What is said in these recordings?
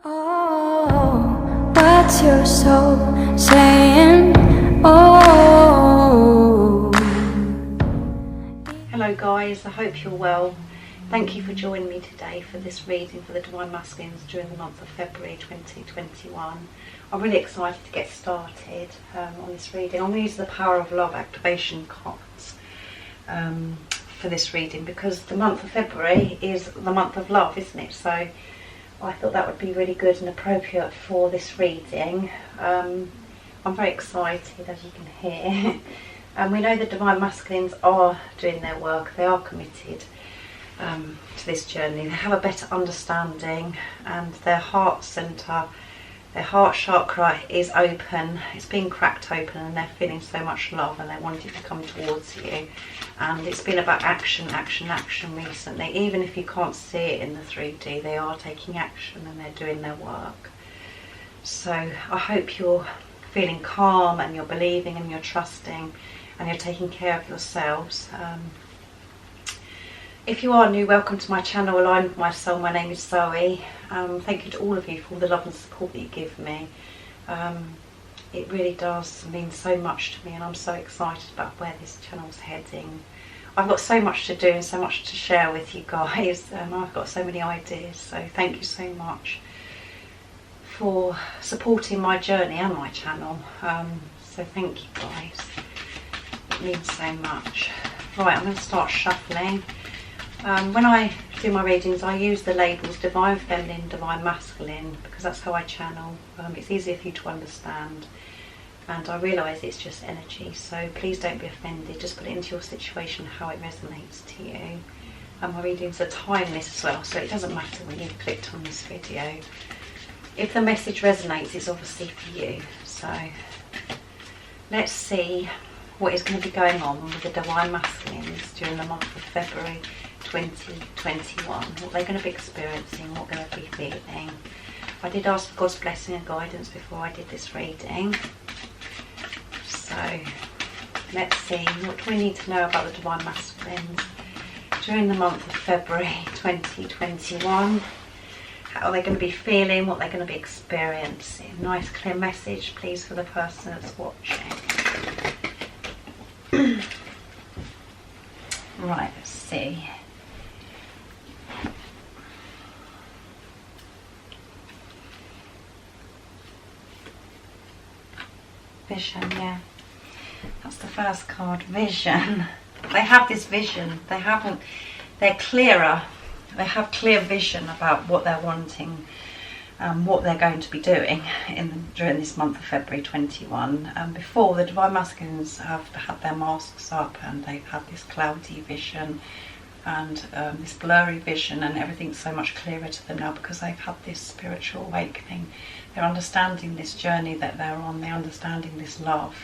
Oh, what's your soul saying? Oh. Hello guys, I hope you're well. Thank you for joining me today for this reading for the Divine Masculines during the month of February 2021. I'm really excited to get started on this reading. I'm going to use the Power of Love activation cards for this reading because the month of February is the month of love, isn't it? So I thought that would be really good and appropriate for this reading. I'm very excited, as you can hear. And we know the Divine Masculines are doing their work. They are committed to this journey. They have a better understanding, and their heart centre, their heart chakra is open. It's being cracked open, and they're feeling so much love, and they want it to come towards you. And it's been about action, action, action recently. Even if you can't see it in the 3D, they are taking action and they're doing their work. So I hope you're feeling calm and you're believing and you're trusting and you're taking care of yourselves. If you are new, welcome to my channel, Align with My Soul. My name is Zoe. Thank you to all of you for all the love and support that you give me. It really does mean so much to me, and I'm so excited about where this channel's heading. I've got so much to do and so much to share with you guys. I've got so many ideas, so thank you so much for supporting my journey and my channel. So thank you guys, it means so much. Right, I'm going to start shuffling. When I do my readings, I use the labels Divine Feminine, Divine Masculine, because that's how I channel. It's easier for you to understand, and I realise it's just energy, so please don't be offended. Just put it into your situation how it resonates to you. And my readings are timeless as well, so it doesn't matter when you've clicked on this video. If the message resonates, it's obviously for you. So let's see what is going to be going on with the Divine Masculines during the month of February 2021, what they're going to be experiencing, what they're going to be feeling. I did ask for God's blessing and guidance before I did this reading. So let's see, what do we need to know about the Divine Masculines during the month of February 2021? How are they going to be feeling, what they're going to be experiencing? Nice clear message please for the person that's watching. Right, let's see. Vision, yeah, that's the first card. Vision. They have this vision. They're clearer. They have clear vision about what they're wanting, what they're going to be doing during this month of February 21. Before, the Divine Masculines have had their masks up and they've had this cloudy vision and this blurry vision, and everything's so much clearer to them now because they've had this spiritual awakening. They're understanding this journey that they're on. They're understanding this love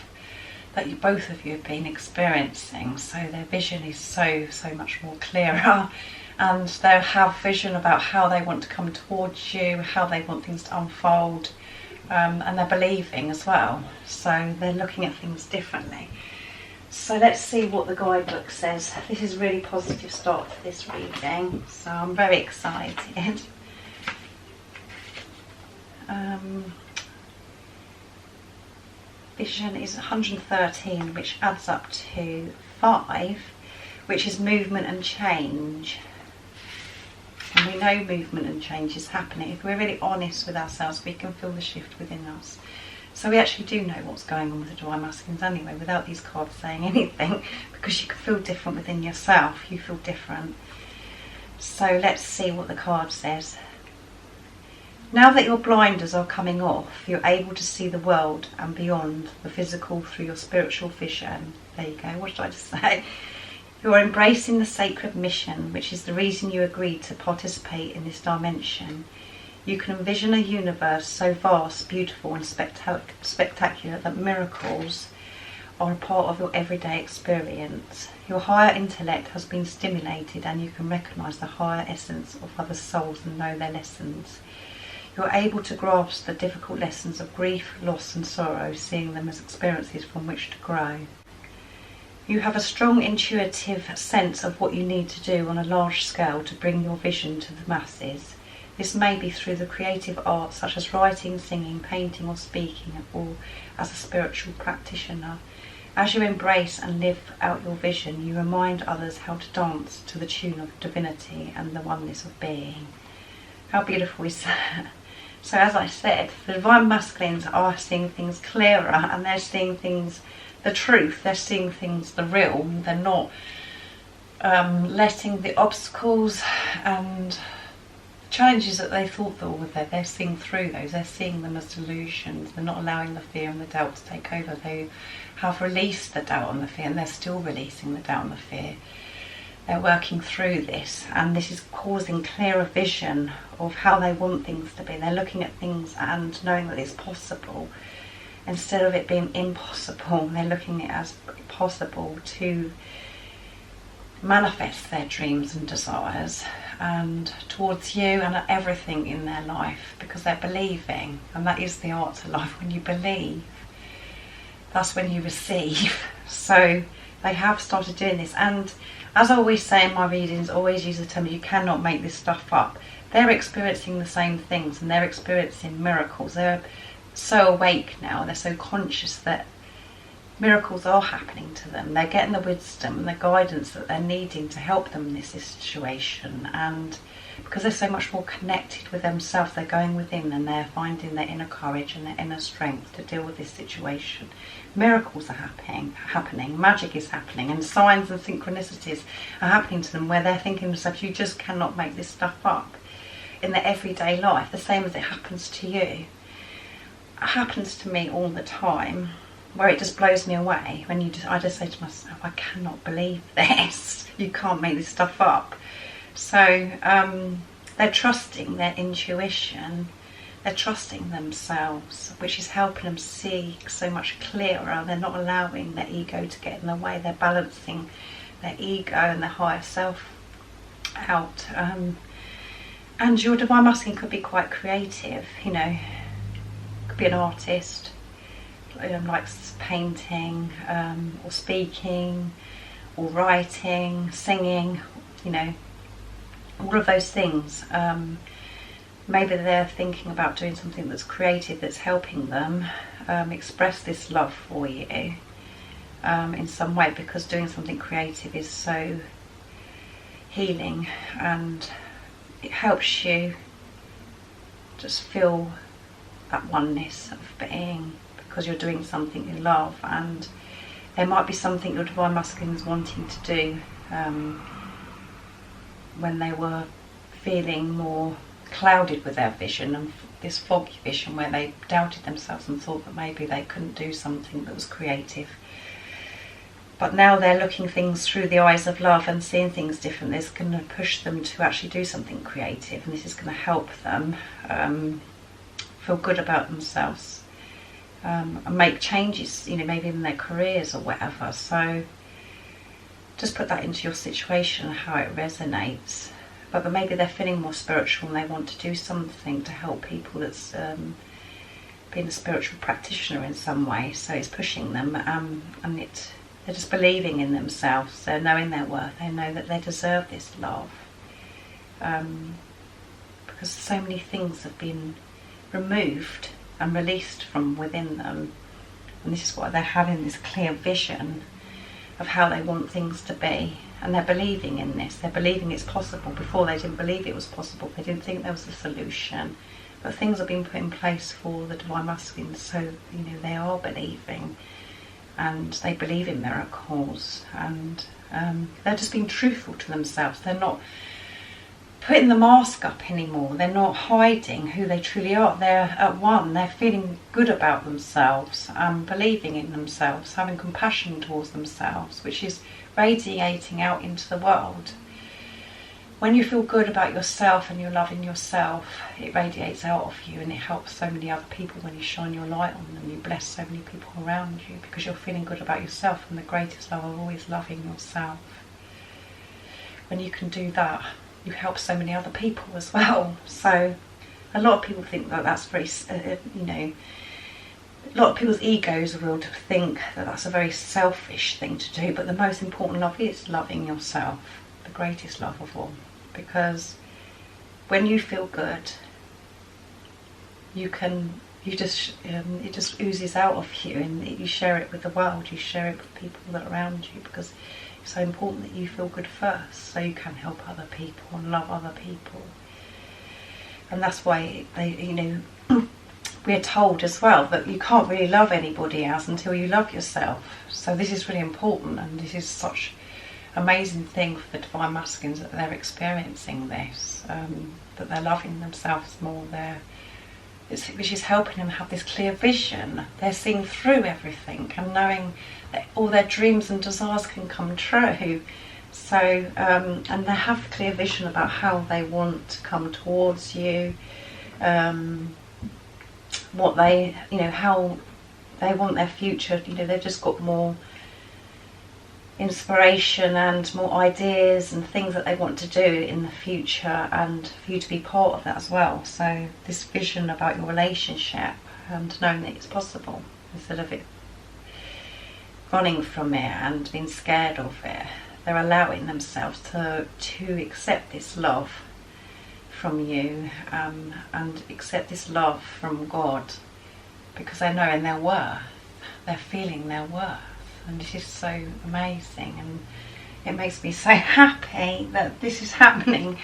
that both of you have been experiencing. So their vision is so much more clearer, and they have vision about how they want to come towards you, how they want things to unfold, and they're believing as well. So they're looking at things differently. So let's see what the guidebook says. This is a really positive start to this reading, so I'm very excited. Vision is 113, which adds up to 5, which is movement and change. And we know movement and change is happening. If we're really honest with ourselves, we can feel the shift within us. So we actually do know what's going on with the Divine Masculines anyway, without these cards saying anything, because you can feel different within yourself. You feel different. So let's see what the card says. Now that your blinders are coming off, you're able to see the world and beyond the physical through your spiritual vision. There you go, what should I just say? You are embracing the sacred mission, which is the reason you agreed to participate in this dimension. You can envision a universe so vast, beautiful and spectacular that miracles are a part of your everyday experience. Your higher intellect has been stimulated, and you can recognise the higher essence of other souls and know their lessons. You're able to grasp the difficult lessons of grief, loss and sorrow, seeing them as experiences from which to grow. You have a strong intuitive sense of what you need to do on a large scale to bring your vision to the masses. This may be through the creative arts such as writing, singing, painting or speaking, or as a spiritual practitioner. As you embrace and live out your vision, you remind others how to dance to the tune of divinity and the oneness of being. How beautiful is that? So as I said, the Divine Masculines are seeing things clearer, and they're seeing things, the truth, they're seeing things, the real. They're not letting the obstacles and challenges that they thought that were there, they're seeing through those, they're seeing them as delusions. They're not allowing the fear and the doubt to take over. They have released the doubt and the fear, and they're still releasing the doubt and the fear. They're working through this, and this is causing clearer vision of how they want things to be. They're looking at things and knowing that it's possible. Instead of it being impossible, they're looking at it as possible to manifest their dreams and desires and towards you and everything in their life, because they're believing, and that is the art to life. When you believe, that's when you receive. So they have started doing this, and as I always say in my readings, always use the term, you cannot make this stuff up. They're experiencing the same things, and they're experiencing miracles. They're so awake now, they're so conscious that miracles are happening to them. They're getting the wisdom and the guidance that they're needing to help them in this situation, and because they're so much more connected with themselves, they're going within and they're finding their inner courage and their inner strength to deal with this situation. Miracles are happening, magic is happening, and signs and synchronicities are happening to them where they're thinking to themselves, you just cannot make this stuff up in their everyday life, the same as it happens to you. It happens to me all the time, where it just blows me away when I just say to myself, I cannot believe this. You can't make this stuff up. So they're trusting their intuition, they're trusting themselves, which is helping them see so much clearer. They're not allowing their ego to get in the way. They're balancing their ego and their higher self out. And your Divine Masculine could be quite creative, you know, could be an artist, likes painting or speaking or writing, singing, you know, all of those things. Maybe they're thinking about doing something that's creative, that's helping them express this love for you in some way, because doing something creative is so healing, and it helps you just feel that oneness of being, because you're doing something you love. And there might be something your Divine Masculine is wanting to do when they were feeling more clouded with their vision, and this foggy vision where they doubted themselves and thought that maybe they couldn't do something that was creative. But now they're looking things through the eyes of love and seeing things differently. It's going to push them to actually do something creative, and this is going to help them feel good about themselves and make changes, you know, maybe in their careers or whatever. So just put that into your situation, how it resonates. But maybe they're feeling more spiritual and they want to do something to help people that's being a spiritual practitioner in some way. So it's pushing them, and they're just believing in themselves. They're knowing their worth. They know that they deserve this love. Because so many things have been removed and released from within them. And this is why they're having this clear vision of how they want things to be. And they're believing in this. They're believing it's possible. Before, they didn't believe it was possible. They didn't think there was a solution. But things have been put in place for the Divine Masculine, so, you know, they are believing. And they believe in miracles. And they're just being truthful to themselves. They're not putting the mask up anymore. They're not hiding who they truly are. They're at one. They're feeling good about themselves, believing in themselves, having compassion towards themselves, which is radiating out into the world. When you feel good about yourself and you're loving yourself, it radiates out of you, and it helps so many other people when you shine your light on them. You bless so many people around you because you're feeling good about yourself, and the greatest love of all is loving yourself. When you can do that, you help so many other people as well. So a lot of people think that that's very, you know, a lot of people's egos will think that that's a very selfish thing to do, but the most important love is loving yourself, the greatest love of all, because when you feel good, it just oozes out of you, and you share it with the world, you share it with people that are around you, because it's so important that you feel good first, so you can help other people and love other people. And that's why we're told as well that you can't really love anybody else until you love yourself. So this is really important, and this is such an amazing thing for the Divine Masculines, that they're experiencing this, that they're loving themselves more, which is helping them have this clear vision. They're seeing through everything and knowing that all their dreams and desires can come true. So, and they have clear vision about how they want to come towards you, what they, how they want their future. They've just got more inspiration and more ideas and things that they want to do in the future, and for you to be part of that as well. So this vision about your relationship, and knowing that it's possible, instead of it running from it and being scared of it, they're allowing themselves to accept this love from you, and accept this love from God, because they know in their worth, they're feeling their worth. And this is so amazing, and it makes me so happy that this is happening.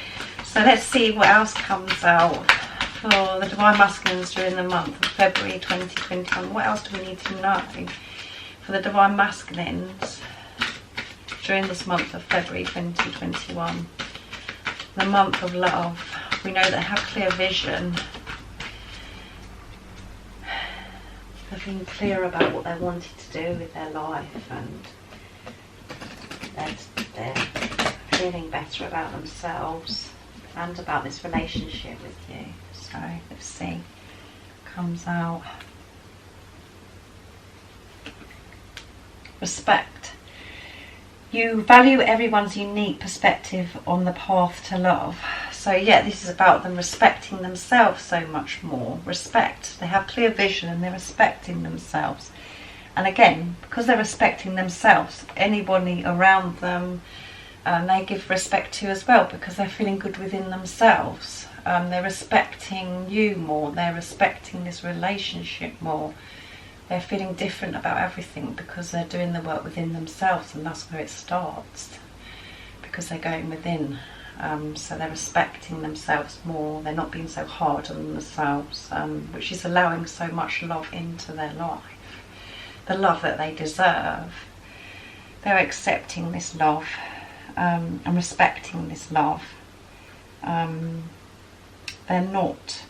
So let's see what else comes out for the Divine Masculines during the month of February 2021. What else do we need to know for the Divine Masculines during this month of February 2021? The month of love. We know they have clear vision. They've been clear about what they wanted to do with their life, and they're feeling better about themselves and about this relationship with you. So let's see what comes out. Respect. You value everyone's unique perspective on the path to love. So yeah, this is about them respecting themselves so much more. Respect. They have clear vision and they're respecting themselves. And again, because they're respecting themselves, anybody around them, they give respect to as well, because they're feeling good within themselves. They're respecting you more. They're respecting this relationship more. They're feeling different about everything because they're doing the work within themselves, and that's where it starts, because they're going within. So they're respecting themselves more. They're not being so hard on themselves, which is allowing so much love into their life, the love that they deserve. They're accepting this love, and respecting this love. They're not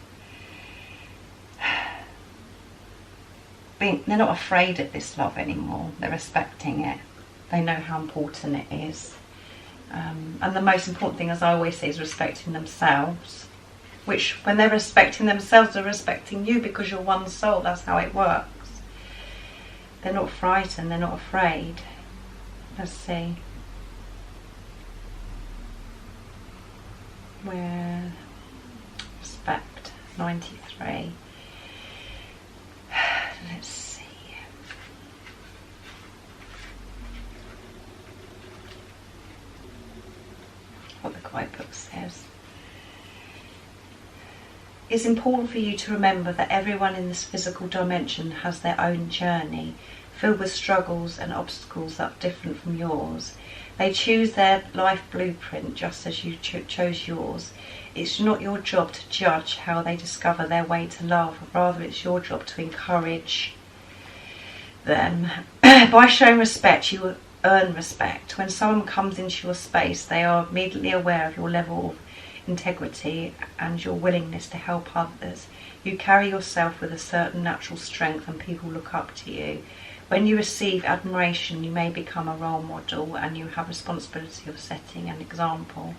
afraid of this love anymore. They're respecting it. They know how important it is. And the most important thing, as I always say, is respecting themselves. Which, when they're respecting themselves, they're respecting you, because you're one soul. That's how it works. They're not frightened. They're not afraid. Let's see. Where respect, 93. Let's see. What the guide book says. It's important for you to remember that everyone in this physical dimension has their own journey, filled with struggles and obstacles that are different from yours. They choose their life blueprint just as you chose yours. It's not your job to judge how they discover their way to love. Rather, it's your job to encourage them. By showing respect, you will earn respect. When someone comes into your space, they are immediately aware of your level of integrity and your willingness to help others. You carry yourself with a certain natural strength, and people look up to you. When you receive admiration, you may become a role model, and you have responsibility of setting an example.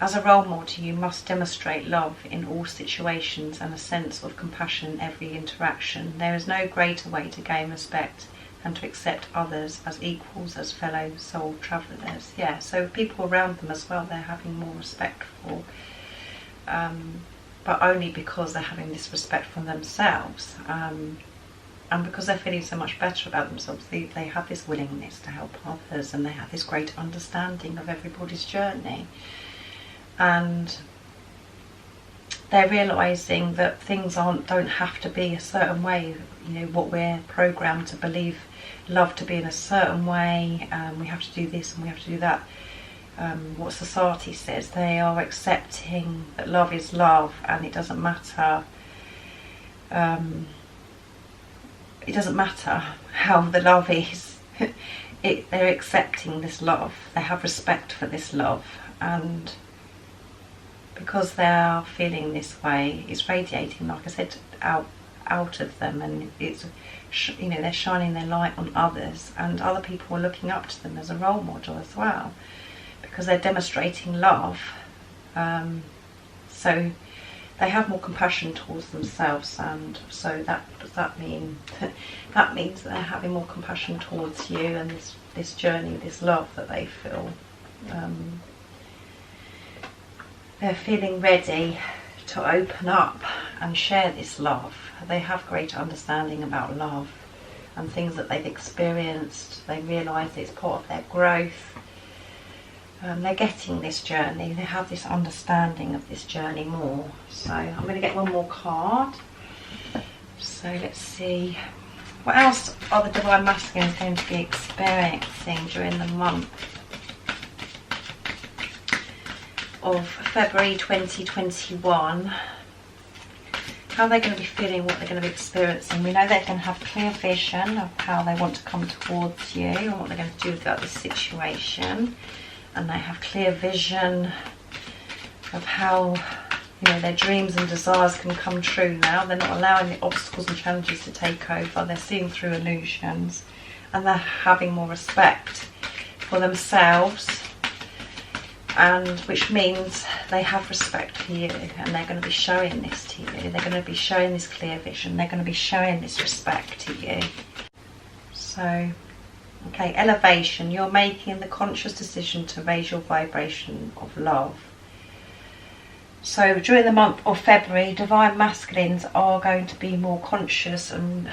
As a role model, you must demonstrate love in all situations and a sense of compassion in every interaction. There is no greater way to gain respect than to accept others as equals, as fellow soul travellers. Yeah, so people around them as well, they're having more respect for, but only because they're having this respect for themselves. And because they're feeling so much better about themselves, they have this willingness to help others, and they have this great understanding of everybody's journey. And they're realising that things don't have to be a certain way. You know, what we're programmed to believe love to be in a certain way, we have to do this and we have to do that, what society says. They are accepting that love is love, and it doesn't matter how the love is. They're accepting this love, they have respect for this love, and because they are feeling this way, it's radiating, like I said, out of them, and it's, you know, they're shining their light on others, and other people are looking up to them as a role model as well, because they're demonstrating love. So they have more compassion towards themselves, and so that means they're having more compassion towards you, and this journey, this love that they feel. They're feeling ready to open up and share this love. They have greater understanding about love and things that they've experienced. They realise it's part of their growth. They're getting this journey. They have this understanding of this journey more. So I'm going to get one more card. So let's see. What else are the Divine Masculines going to be experiencing during the month of February 2021? How they're going to be feeling, what they're going to be experiencing. We know they're going to have clear vision of how they want to come towards you and what they're going to do about this situation. And they have clear vision of how, you know, their dreams and desires can come true now. They're not allowing the obstacles and challenges to take over. They're seeing through illusions, and they're having more respect for themselves, and which means they have respect for you, and they're going to be showing this to you. They're going to be showing this clear vision. They're going to be showing this respect to you. So, okay, elevation. You're making the conscious decision to raise your vibration of love. So during the month of February, Divine Masculines are going to be more conscious and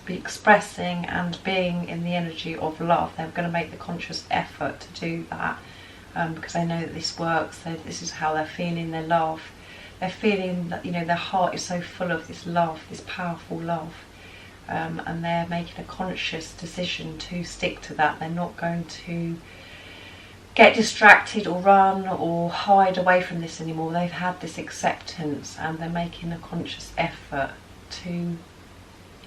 be expressing and being in the energy of love. They're going to make the conscious effort to do that, because they know that this works. This is how they're feeling their love. They're feeling that, you know, their heart is so full of this love, this powerful love, and they're making a conscious decision to stick to that. They're not going to get distracted or run or hide away from this anymore. They've had this acceptance, and they're making a conscious effort to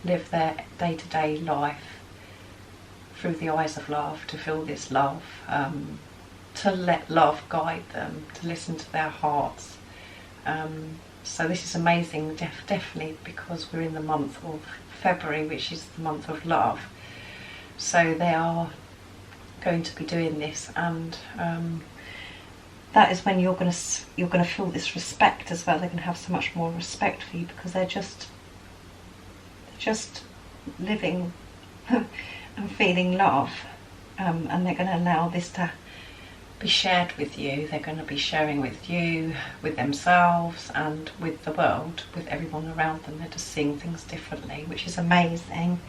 live their day-to-day life through the eyes of love, to feel this love, to let love guide them, to listen to their hearts. So this is amazing, definitely, because we're in the month of February, which is the month of love. So they are going to be doing this, and that is when you're going to feel this respect as well. They're going to have so much more respect for you, because they're just living and feeling love, and they're going to allow this to be shared with you. They're going to be sharing with you, with themselves, and with the world, with everyone around them. They're just seeing things differently, which is amazing,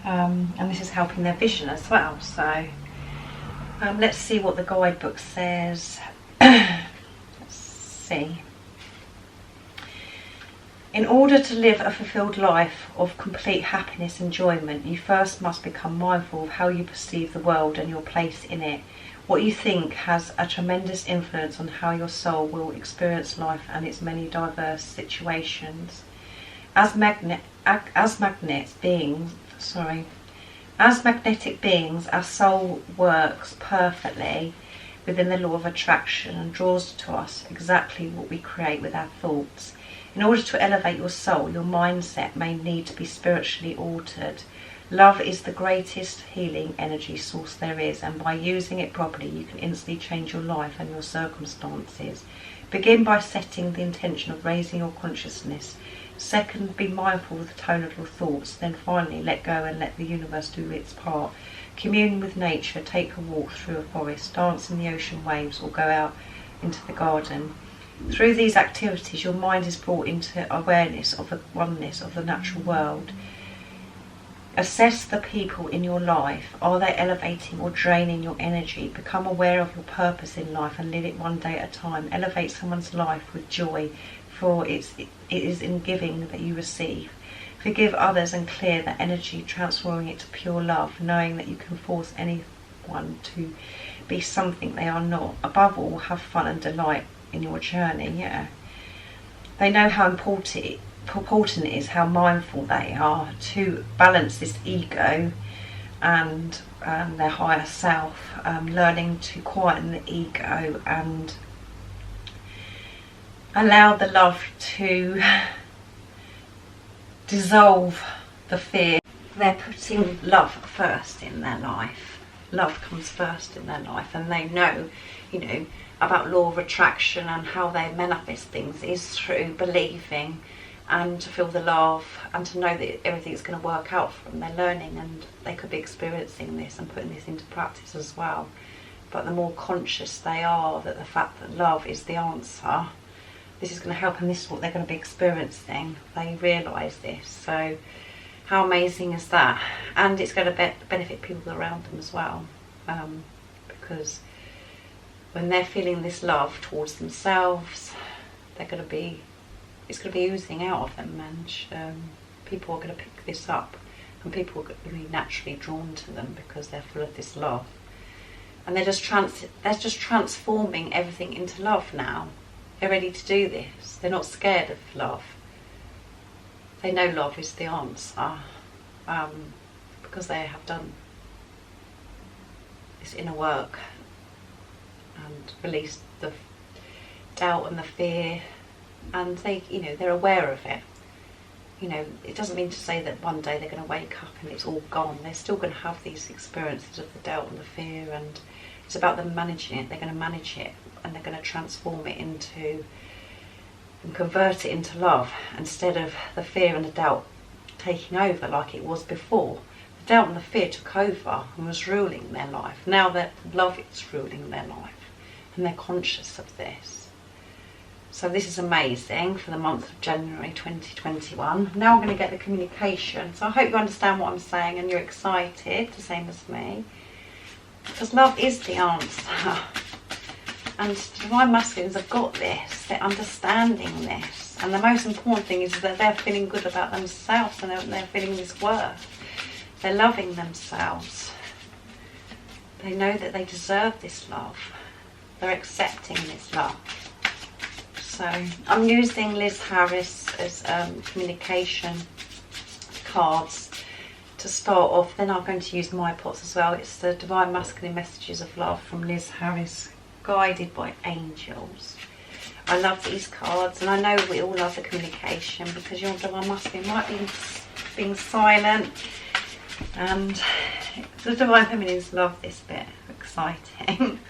and this is helping their vision as well. So let's see what the guidebook says. Let's see. In order to live a fulfilled life of complete happiness and enjoyment, you first must become mindful of how you perceive the world and your place in it. What you think has a tremendous influence on how your soul will experience life and its many diverse situations. As magnetic beings, our soul works perfectly within the law of attraction and draws to us exactly what we create with our thoughts. In order to elevate your soul, your mindset may need to be spiritually altered. Love is the greatest healing energy source there is, and by using it properly, you can instantly change your life and your circumstances. Begin by setting the intention of raising your consciousness. Second, be mindful of the tone of your thoughts. Then finally, let go and let the universe do its part. Commune with nature, take a walk through a forest, dance in the ocean waves, or go out into the garden. Through these activities, your mind is brought into awareness of the oneness of the natural world. Assess the people in your life. Are they elevating or draining your energy? Become aware of your purpose in life and live it one day at a time. Elevate someone's life with joy, for it is in giving that you receive. Forgive others and clear that energy, transforming it to pure love, knowing that you can force anyone to be something they are not. Above all, have fun and delight in your journey. Yeah. They know how important it is, how mindful they are to balance this ego and their higher self, learning to quieten the ego and allow the love to dissolve the fear. They're putting love first in their life. Love comes first in their life, and they know, you know, about law of attraction and how they manifest things is through believing and to feel the love and to know that everything's going to work out for them. They're learning, and they could be experiencing this and putting this into practice as well. But the more conscious they are that the fact that love is the answer, this is going to help, and this is what they're going to be experiencing. They realise this. So how amazing is that? And it's going to benefit people around them as well, because when they're feeling this love towards themselves, they're going to be, it's going to be oozing out of them, and people are going to pick this up, and people are going to be naturally drawn to them because they're full of this love, and they're just transforming everything into love now. They're ready to do this. They're not scared of love. They know love is the answer, because they have done this inner work and released the doubt and the fear, and they, you know, they're aware of it. You know, it doesn't mean to say that one day they're going to wake up and it's all gone. They're still going to have these experiences of the doubt and the fear, and it's about them managing it. They're going to manage it, and they're going to transform it into and convert it into love, instead of the fear and the doubt taking over like it was before. The doubt and the fear took over and was ruling their life. Now that love is ruling their life, and they're conscious of this. So this is amazing for the month of January 2021. Now I'm going to get the communication. So I hope you understand what I'm saying and you're excited, the same as me. Because love is the answer. And Divine Masculines have got this. They're understanding this. And the most important thing is that they're feeling good about themselves, and they're feeling this worth. They're loving themselves. They know that they deserve this love. They're accepting this love. So I'm using Liz Harris as communication cards to start off. Then I'm going to use my pots as well. It's the Divine Masculine Messages of Love from Liz Harris, guided by angels. I love these cards, and I know we all love the communication, because your Divine Masculine might be being silent, and the Divine Feminines love this bit. Exciting.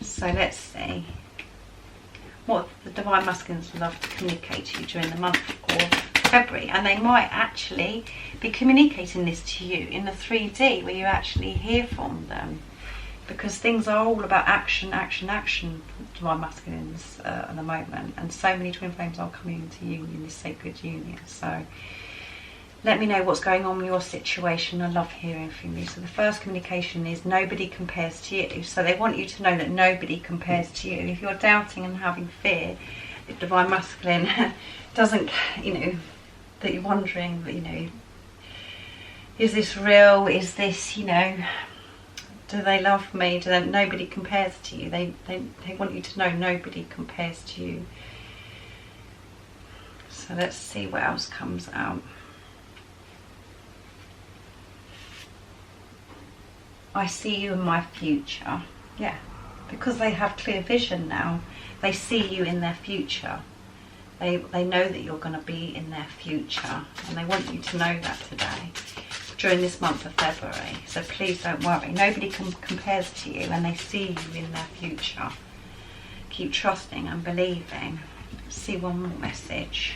So let's see what the Divine Masculines love to communicate to you during the month of February. And they might actually be communicating this to you in the 3D, where you actually hear from them, because things are all about action, action, action for Divine Masculines at the moment, and so many twin flames are coming into union, this sacred union. So let me know what's going on with your situation. I love hearing from you. So the first communication is nobody compares to you. So they want you to know that nobody compares to you. If you're doubting and having fear, if Divine Masculine doesn't, you know, that you're wondering, you know, is this real? Is this, you know, do they love me? Nobody compares to you. They want you to know nobody compares to you. So let's see what else comes out. I see you in my future. Yeah, because they have clear vision now. They see you in their future. They know that you're going to be in their future, and they want you to know that today, during this month of February. So please don't worry. Nobody compares to you, and they see you in their future. Keep trusting and believing. See one more message.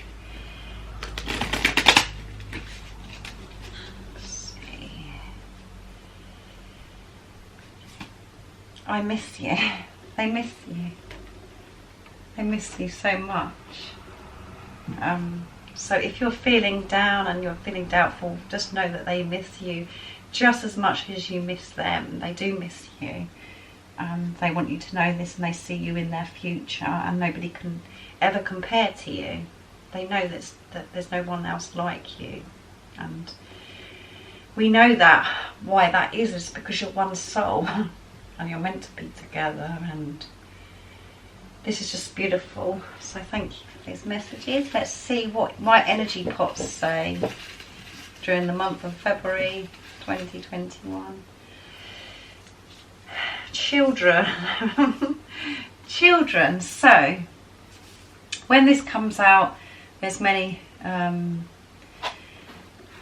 I miss you. They miss you. They miss you so much. So if you're feeling down and you're feeling doubtful, just know that they miss you just as much as you miss them. They do miss you. They want you to know this, and they see you in their future, and nobody can ever compare to you. They know that there's no one else like you, and we know that. Why that is because you're one soul and you're meant to be together, and this is just beautiful. So thank you for these messages. Let's see what my energy pots say during the month of February 2021. Children. Children. So when this comes out, there's many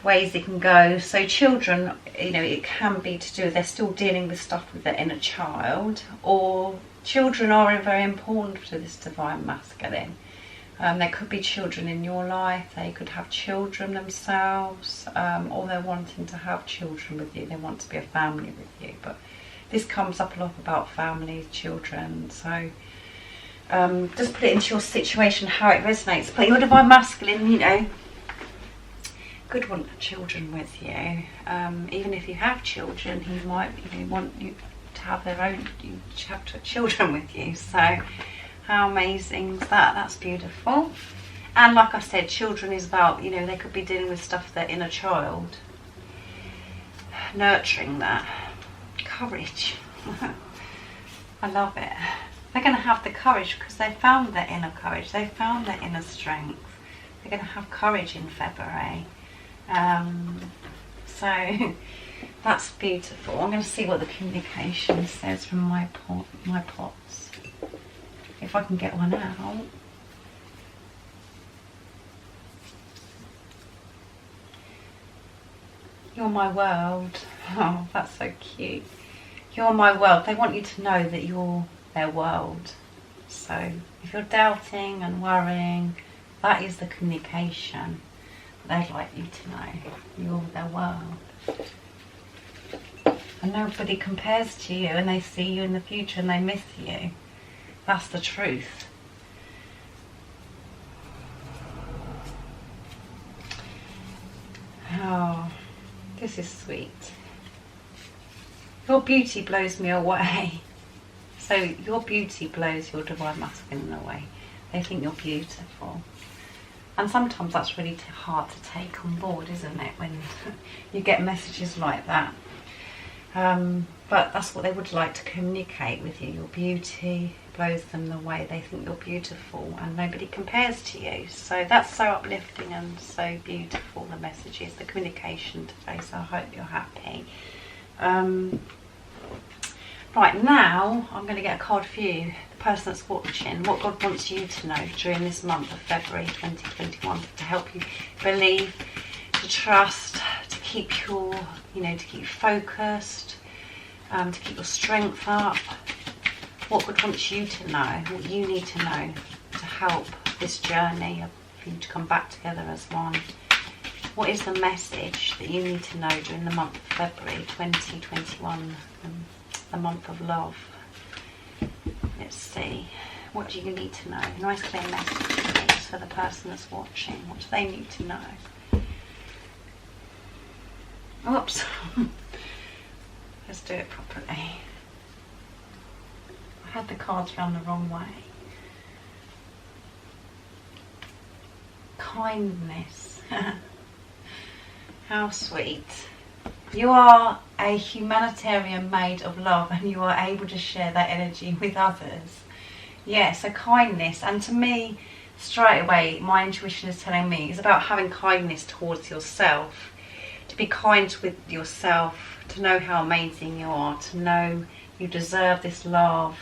ways it can go. So children, it can be to do, they're still dealing with stuff with their inner child, or children are very important to this divine masculine. There could be children in your life, they could have children themselves, or they're wanting to have children with you, they want to be a family with you. But this comes up a lot about families, children, so just put it into your situation how it resonates. But your divine masculine, could want children with you. Even if you have children, he might want you to have children with you. So how amazing is that? That's beautiful. And like I said, children is about, they could be dealing with stuff, their inner child, nurturing that. Courage. I love it. They're going to have the courage because they found their inner courage, they found their inner strength. They're going to have courage in February. So that's beautiful. I'm going to see what the communication says from my pots, if I can get one out. You're my world. Oh, that's so cute. You're my world. They want you to know that you're their world. So if you're doubting and worrying, that is the communication they'd like you to know. You're their world. And nobody compares to you, and they see you in the future and they miss you. That's the truth. Oh, this is sweet. Your beauty blows me away. So your beauty blows your divine masculine away. They think you're beautiful. And sometimes that's really hard to take on board, isn't it, when you get messages like that. But that's what they would like to communicate with you. Your beauty blows them away. They think you're beautiful and nobody compares to you. So that's so uplifting and so beautiful, the messages, the communication today. So I hope you're happy. Right, now I'm going to get a card for you, the person that's watching, what God wants you to know during this month of February 2021 to help you believe, to trust, to keep your, to keep focused, to keep your strength up. What God wants you to know, what you need to know to help this journey for you to come back together as one. What is the message that you need to know during the month of February 2021, the month of love? Let's see. What do you need to know? A nice clear message please, for the person that's watching. What do they need to know? Oops. Let's do it properly. I had the cards round the wrong way. Kindness. How sweet. You are a humanitarian made of love, and you are able to share that energy with others. Yeah, so kindness. And to me, straight away, my intuition is telling me it's about having kindness towards yourself. To be kind with yourself, to know how amazing you are, to know you deserve this love.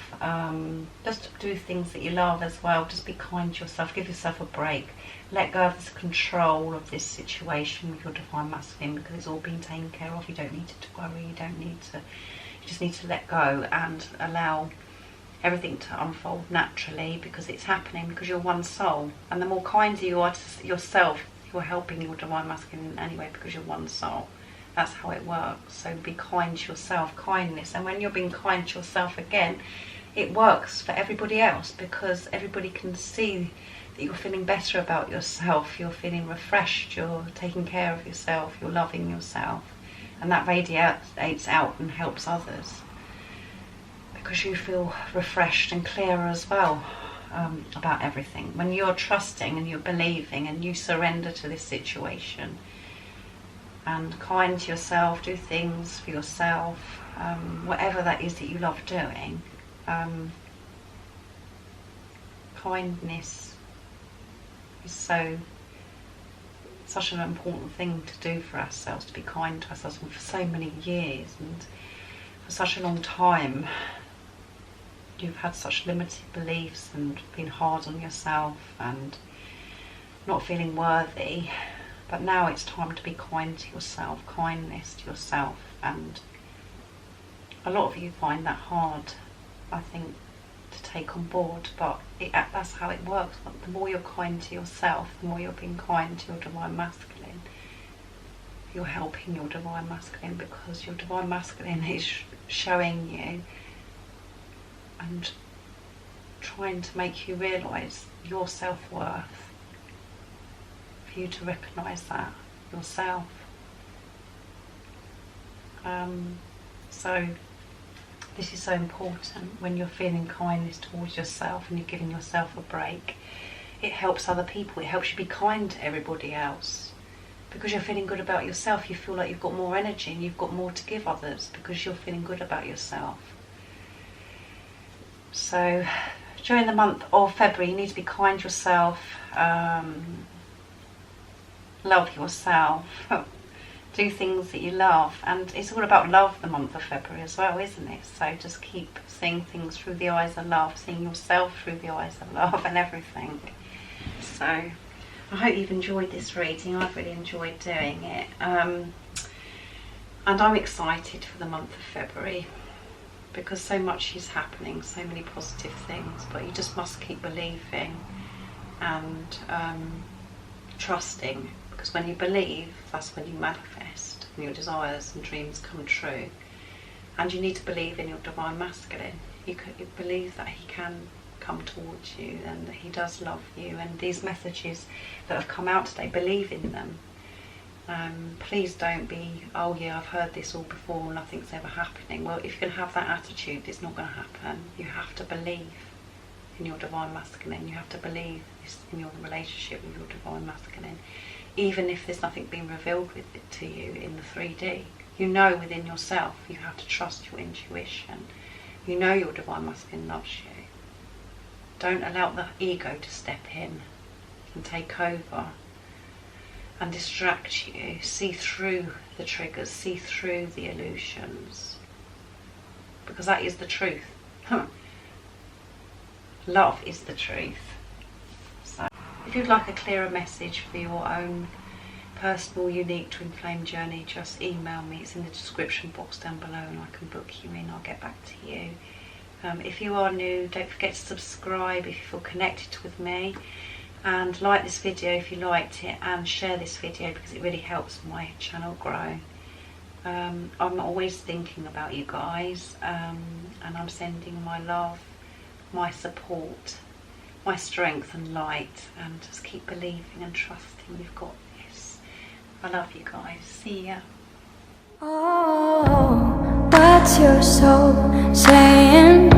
Just to do things that you love as well. Just be kind to yourself. Give yourself a break. Let go of this control of this situation with your divine masculine, because it's all been taken care of. You don't need to worry. You don't need to. You just need to let go and allow everything to unfold naturally, because it's happening, because you're one soul. And the more kinder you are to yourself, you're helping your divine masculine anyway, because you're one soul. That's how it works. So be kind to yourself, kindness. And when you're being kind to yourself again, it works for everybody else, because everybody can see that you're feeling better about yourself, you're feeling refreshed, you're taking care of yourself, you're loving yourself, and that radiates out and helps others, because you feel refreshed and clearer as well about everything. When you're trusting and you're believing and you surrender to this situation and kind to yourself, do things for yourself, whatever that is that you love doing. Kindness is such an important thing to do for ourselves, to be kind to ourselves. And for so many years and for such a long time, you've had such limited beliefs and been hard on yourself and not feeling worthy. But now it's time to be kind to yourself, kindness to yourself. And a lot of you find that hard, I think, to take on board, but that's how it works. The more you're kind to yourself, the more you're being kind to your Divine Masculine. You're helping your Divine Masculine, because your Divine Masculine is showing you and trying to make you realise your self-worth, for you to recognise that yourself. So this is so important. When you're feeling kindness towards yourself and you're giving yourself a break, it helps other people. It helps you be kind to everybody else. Because you're feeling good about yourself, you feel like you've got more energy and you've got more to give others, because you're feeling good about yourself. So during the month of February, you need to be kind to yourself, love yourself, do things that you love. And it's all about love the month of February as well, isn't it? So just keep seeing things through the eyes of love, seeing yourself through the eyes of love and everything. So I hope you've enjoyed this reading. I've really enjoyed doing it. And I'm excited for the month of February, because so much is happening, so many positive things, but you just must keep believing and trusting, because when you believe, that's when you manifest and your desires and dreams come true. And you need to believe in your Divine Masculine. You believe that he can come towards you and that he does love you, and these messages that have come out today, believe in them. Please don't be, oh yeah, I've heard this all before, nothing's ever happening. Well, if you can have that attitude, it's not going to happen. You have to believe in your Divine Masculine. You have to believe in your relationship with your Divine Masculine. Even if there's nothing being revealed with it to you in the 3D, you know within yourself. You have to trust your intuition. You know your Divine Masculine loves you. Don't allow the ego to step in and take over and distract you. See through the triggers, see through the illusions, because that is the truth. Love is the truth. So if you'd like a clearer message for your own personal, unique twin flame journey, just email me. It's in the description box down below and I can book you in. I'll get back to you. If you are new, don't forget to subscribe if you feel connected with me, and like this video if you liked it, and share this video because it really helps my channel grow. I'm always thinking about you guys, and I'm sending my love, my support, my strength and light, and just keep believing and trusting you've got this. I love you guys. See ya. Oh, what's your soul saying?